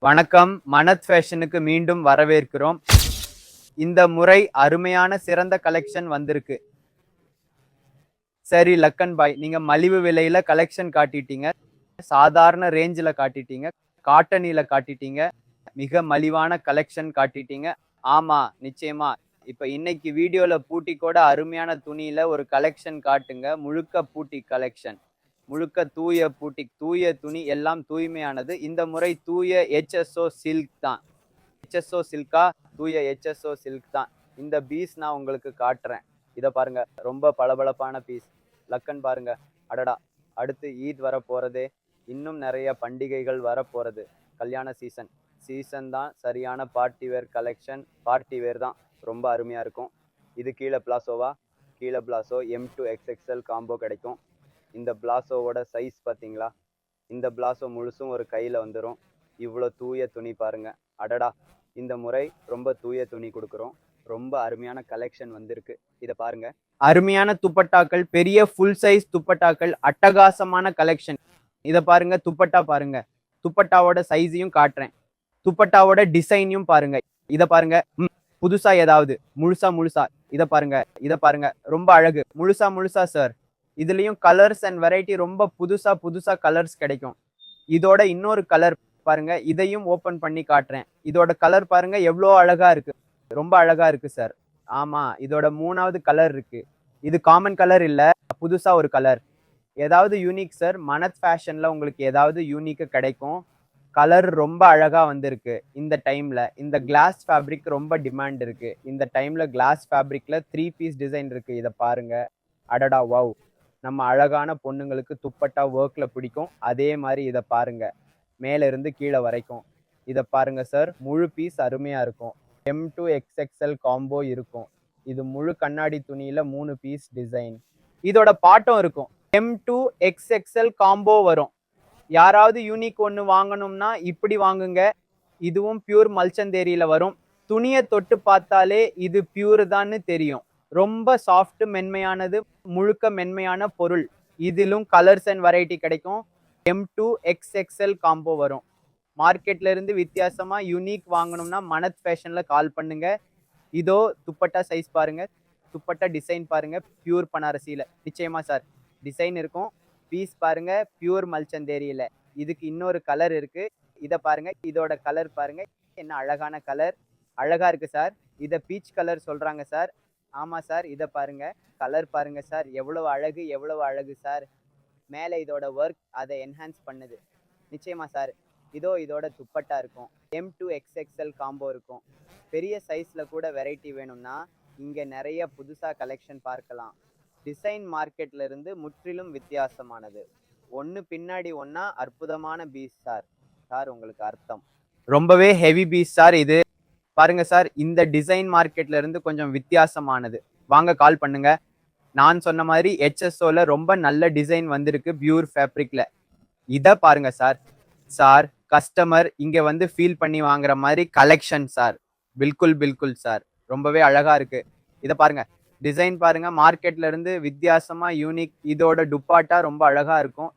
வணக்கம். மனத் ஃபேஷனுக்கு மீண்டும் வரவேற்கிறோம். இந்த முறை அருமையான சிறந்த கலெக்ஷன் வந்திருக்கு. சரி லக்கன் பாய், நீங்க மலிவு விலையில கலெக்ஷன் காட்டிட்டீங்க, சாதாரண ரேஞ்சில காட்டிட்டீங்க, காட்டனில காட்டிட்டீங்க, மிக மலிவான கலெக்ஷன் காட்டிட்டீங்க. ஆமா, நிச்சயமா. இப்ப இன்னைக்கு வீடியோல பூட்டிக்கோட அருமையான துணியில ஒரு கலெக்ஷன் காட்டுங்க. முழுக்க பூட்டி கலெக்ஷன். முழுக்க தூய பூட்டிக், தூய துணி, எல்லாம் தூய்மையானது. இந்த முறை தூய HSO சில்க் தான். HSO சில்கா? தூய HSO சில்க் தான். இந்த பீஸ் நான் உங்களுக்கு காட்டுறேன். இத பாருங்க, ரொம்ப பளபளப்பான பீஸ். லக்கன் பாருங்க. அடடா! அடுத்து ஈத் வரப்போறதே. இன்னும் நிறைய பண்டிகைகள் வரப்போறது. கல்யாண சீசன். சீசன் தான். சரியான party wear collection. Party wear தான். ரொம்ப அருமையா இருக்கும். இது கீழே பிளாசோவா? கீழே palazzo M to XXL combo கிடைக்கும். இந்த பிளாசோவோட சைஸ் பார்த்தீங்களா? இந்த பிளாசோ முழுசும் ஒரு கையில் வந்துடும். இவ்வளோ தூய துணி பாருங்க. அடடா! இந்த முறை ரொம்ப தூய துணி கொடுக்குறோம். ரொம்ப அருமையான கலெக்ஷன் வந்திருக்கு. இதை பாருங்க. அருமையான துப்பட்டாக்கள், பெரிய ஃபுல் சைஸ் துப்பட்டாக்கள், அட்டகாசமான கலெக்ஷன். இதை பாருங்க, துப்பட்டா பாருங்க. துப்பட்டாவோட சைஸையும் காட்டுறேன். துப்பட்டாவோட டிசைனையும் பாருங்க. இதை பாருங்க. புதுசா ஏதாவது முழுசா இதை பாருங்க. இதை பாருங்க, ரொம்ப அழகு. முழுசா சார். இதுலயும் கலர்ஸ் அண்ட் வெரைட்டி, ரொம்ப புதுசா கலர்ஸ் கிடைக்கும். இதோட இன்னொரு கலர் பாருங்க. இதையும் ஓபன் பண்ணி காட்டுறேன். இதோட கலர் பாருங்க, எவ்வளோ அழகா இருக்கு. ரொம்ப அழகா இருக்கு சார். ஆமா, இதோட 3வது கலர் இருக்கு. இது காமன் கலர் இல்ல, புதுசா ஒரு கலர். ஏதாவது யூனிக் சார்? மனத் ஃபேஷன்ல உங்களுக்கு ஏதாவது யூனிக் கிடைக்கும். கலர் ரொம்ப அழகா வந்திருக்கு. இந்த டைம்ல இந்த கிளாஸ் ஃபேப்ரிக் ரொம்ப டிமாண்ட் இருக்கு. இந்த டைம்ல கிளாஸ் ஃபேப்ரிக்ல 3 பீஸ் டிசைன் இருக்கு. இதை பாருங்க. அடடா வாவ்! நம்ம அழகான பொண்ணுங்களுக்கு துப்பட்டா ஒர்க்ல பிடிக்கும். அதே மாதிரி இதை பாருங்க, மேல இருந்து கீழே வரைக்கும். இதை பாருங்க சார், முழு பீஸ் அருமையா இருக்கும். M to XXL காம்போ இருக்கும். இது முழு கண்ணாடி துணியில 3 பீஸ் டிசைன். இதோட பாட்டம் இருக்கும். M to XXL காம்போ வரும். யாராவது யூனிக் ஒன்று வாங்கணும்னா இப்படி வாங்குங்க. இதுவும் பியூர் மல்சந்தேரியில வரும். துணியை தொட்டு பார்த்தாலே இது பியூர் தான்னு தெரியும். ரொம்ப சாஃப்ட், மென்மையானது, முழுக்க மென்மையான பொருள். இதிலும் கலர்ஸ் அண்ட் வெரைட்டி கிடைக்கும். M to XXL காம்போ வரும். மார்க்கெட்ல இருந்து வித்தியாசமா யூனிக் வாங்கணும்னா மனத் ஃபேஷன்ல கால் பண்ணுங்க. இதோ துப்பட்டா சைஸ் பாருங்க, துப்பட்டா டிசைன் பாருங்க. பியூர் பனாரசியில நிச்சயமா சார் டிசைன் இருக்கும். பீஸ் பாருங்க, பியூர் மல்சந்தேரியில. இதுக்கு இன்னொரு கலர் இருக்கு. இதை பாருங்க. இதோட கலர் பாருங்க, என்ன அழகான கலர். அழகா இருக்கு சார். இதை பீச் கலர் சொல்றாங்க சார். ஆமா சார். இதை பாருங்க, கலர் பாருங்க சார். எவ்வளவு அழகு சார். மேலே இதோட ஒர்க் அதை என்ஹான்ஸ் பண்ணுது. நிச்சயமா சார். இதோ இதோட துப்பட்டா இருக்கும். M to XXL காம்போ இருக்கும். பெரிய சைஸ்ல கூட வெரைட்டி வேணும்னா இங்க நிறைய புதுசா கலெக்ஷன் பார்க்கலாம். டிசைன் மார்க்கெட்ல இருந்து முற்றிலும் வித்தியாசமானது. ஒன்னு பின்னாடி ஒன்னா அற்புதமான பீஸ் சார். சார் உங்களுக்கு அர்த்தம். ரொம்பவே ஹெவி பீஸ் சார். இது பாருங்க சார், இந்த டிசைன் மார்க்கெட்ல இருந்து கொஞ்சம் வித்தியாசமானது. வாங்க கால் பண்ணுங்க. நான் சொன்ன மாதிரி HSOல ரொம்ப நல்ல டிசைன் வந்திருக்கு பியூர் ஃபேப்ரிக்ல. இத பாருங்க சார். சார், கஸ்டமர் இங்க வந்து ஃபீல் பண்ணி வாங்குற மாதிரி கலெக்ஷன் சார். பில்குல் சார். ரொம்பவே அழகா இருக்கு. இத பாருங்க. டிசைன் பாருங்க, மார்க்கெட்ல இருந்து வித்தியாசமா யூனிக். இதோட துப்பாட்டா ரொம்ப அழகா இருக்கும்.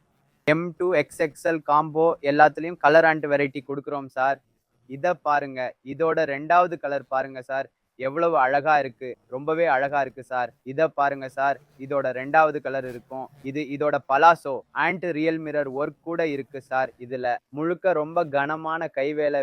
M to XXL காம்போ எல்லாத்துலயும் கலர் அண்ட் வெரைட்டி கொடுக்குறோம் சார். இத பாருங்க. இதோட 2வது கலர் பாருங்க சார். எவ்வளவு அழகா இருக்கு. ரொம்பவே அழகா இருக்கு சார். இத பாருங்க சார். இதோட 2வது கலர் இருக்கும். இதோட palazzo and real mirror work கூட இருக்கு சார். இதுல முழுக்க ரொம்ப கனமான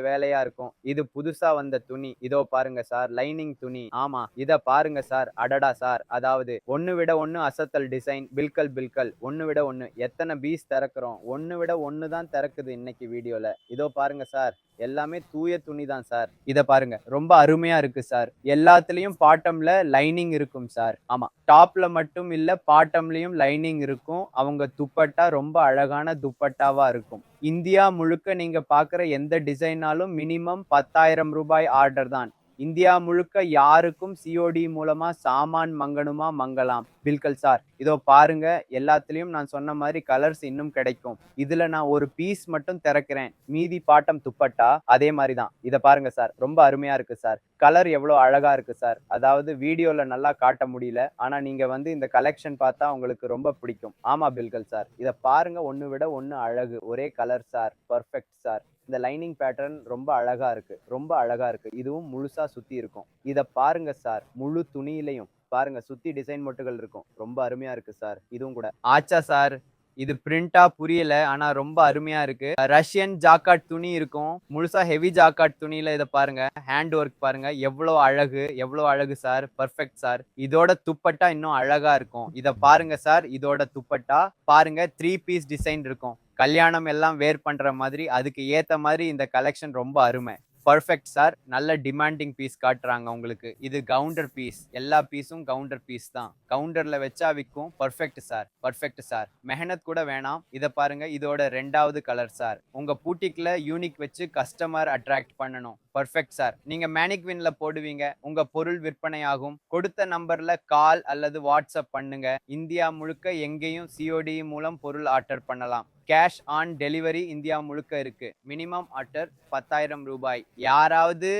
வேலையா இருக்கும். இது புதுசா வந்த துணி. இதோ பாருங்க சார், லைனிங் துணி. ஆமா, இத பாருங்க சார். அடடா சார். அதாவது ஒன்னு விட ஒன்னு அசத்தல் டிசைன். பில்கல் ஒன்னு விட ஒன்னு. எத்தனை பீஸ் திறக்கிறோம்? ஒன்னு விட ஒன்னு தான் திறக்குது இன்னைக்கு வீடியோல. இதோ பாருங்க சார், எல்லாமே தூய துணி தான் சார். இத பாருங்க, ரொம்ப அருமையா இருக்கு சார். எல்லாத்துலயும் பாட்டம்ல லைனிங் இருக்கும் சார். ஆமா, டாப்ல மட்டும் இல்ல, பாட்டம்லயும் லைனிங் இருக்கும். அவங்க துப்பட்டா ரொம்ப அழகான துப்பட்டாவா இருக்கும். இந்தியா முழுக்க நீங்க பாக்குற எந்த டிசைனாலும் மினிமம் 10,000 ரூபாய் ஆர்டர் தான். இந்தியா முழுக்க யாருக்கும் COD மூலமா சாமான் மங்கலாம். பில்கல் சார். இதோ பாருங்க, எல்லாத்துலயும் நான் சொன்ன மாதிரி கலர்ஸ் இன்னும் கிடைக்கும். இதுல நான் ஒரு பீஸ் மட்டும் திறக்கிறேன். மீதி பாட்டம் துப்பட்டா அதே மாதிரி தான். இத பாருங்க சார், ரொம்ப அருமையா இருக்கு சார். கலர் எவ்வளவு அழகா இருக்கு சார். அதாவது வீடியோல நல்லா காட்ட முடியல, ஆனா நீங்க வந்து இந்த கலெக்ஷன் பார்த்தா உங்களுக்கு ரொம்ப பிடிக்கும். ஆமா பில்கல் சார். இத பாருங்க, ஒன்னு விட ஒன்னு அழகு. ஒரே கலர் சார். Perfect sir. இந்த லைனிங் பேட்டர்ன் ரொம்ப அழகா இருக்கு, ரொம்ப அழகா இருக்கு. இதுவும் முழுசா சுத்தி இருக்கும். இத பாருங்க சார், முழு துணியிலையும் பாருங்க, சுத்தி டிசைன் மொட்டுகள் இருக்கும். ரொம்ப அருமையா இருக்கு சார். இதுவும் கூட ஆச்சா சார். இது பிரிண்டா புரியல, ஆனா ரொம்ப அருமையா இருக்கு. ரஷ்யன் ஜாக்கார்ட் துணி இருக்கும், முழுசா ஹெவி ஜாக்கார்ட் துணியில. இத பாருங்க, ஹேண்ட் ஒர்க் பாருங்க, எவ்வளவு அழகு, எவ்வளவு அழகு சார். Perfect sir. இதோட துப்பட்டா இன்னும் அழகா இருக்கும். இத பாருங்க சார், இதோட துப்பட்டா பாருங்க, 3 பீஸ் டிசைன் இருக்கும். கல்யாணம் எல்லாம் வேர் பண்ற மாதிரி, அதுக்கு ஏத்த மாதிரி இந்த கலெக்ஷன் ரொம்ப அருமை. Perfect sir. நல்ல டிமாண்டிங் பீஸ் காட்டுறாங்க உங்களுக்கு. இது கவுண்டர் பீஸ், எல்லா பீஸும் கவுண்டர் பீஸ் தான். கவுண்டர்ல வச்சா விற்கும். Perfect sir, perfect sir. மெஹனத் கூட வேணாம். இத பாருங்க, இதோட 2வது கலர் சார். உங்க பூட்டிக்ல யூனிக் வச்சு கஸ்டமர் அட்ராக்ட் பண்ணணும். Perfect sir. நீங்க மேனிக்வின்ல போடுவீங்க, உங்க பொருள் விற்பனை ஆகும். கொடுத்த நம்பர்ல கால் அல்லது வாட்ஸ்அப் பண்ணுங்க. இந்தியா முழுக்க எங்கேயும் சிஓடி மூலம் பொருள் ஆர்டர் பண்ணலாம். கேஷ் ஆன் டெலிவரி இந்தியா முழுக்க இருக்கு. மினிமம் ஆர்டர் 10,000 ரூபாய். யாராவது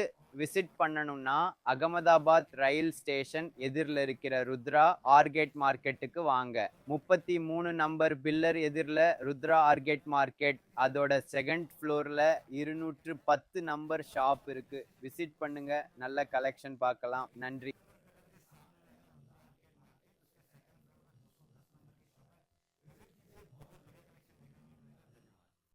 விசிட் பண்ணணும்னா அகமதாபாத் ரயில் ஸ்டேஷன் எதிரில் இருக்கிற ருத்ரா ஆர்கேட் மார்க்கெட்டுக்கு வாங்க. 33 நம்பர் பில்லர் எதிரில் ருத்ரா ஆர்கேட் மார்க்கெட், அதோட 2nd ஃப்ளோர்ல 210 நம்பர் ஷாப் இருக்கு. விசிட் பண்ணுங்க, நல்ல கலெக்ஷன் பார்க்கலாம். நன்றி.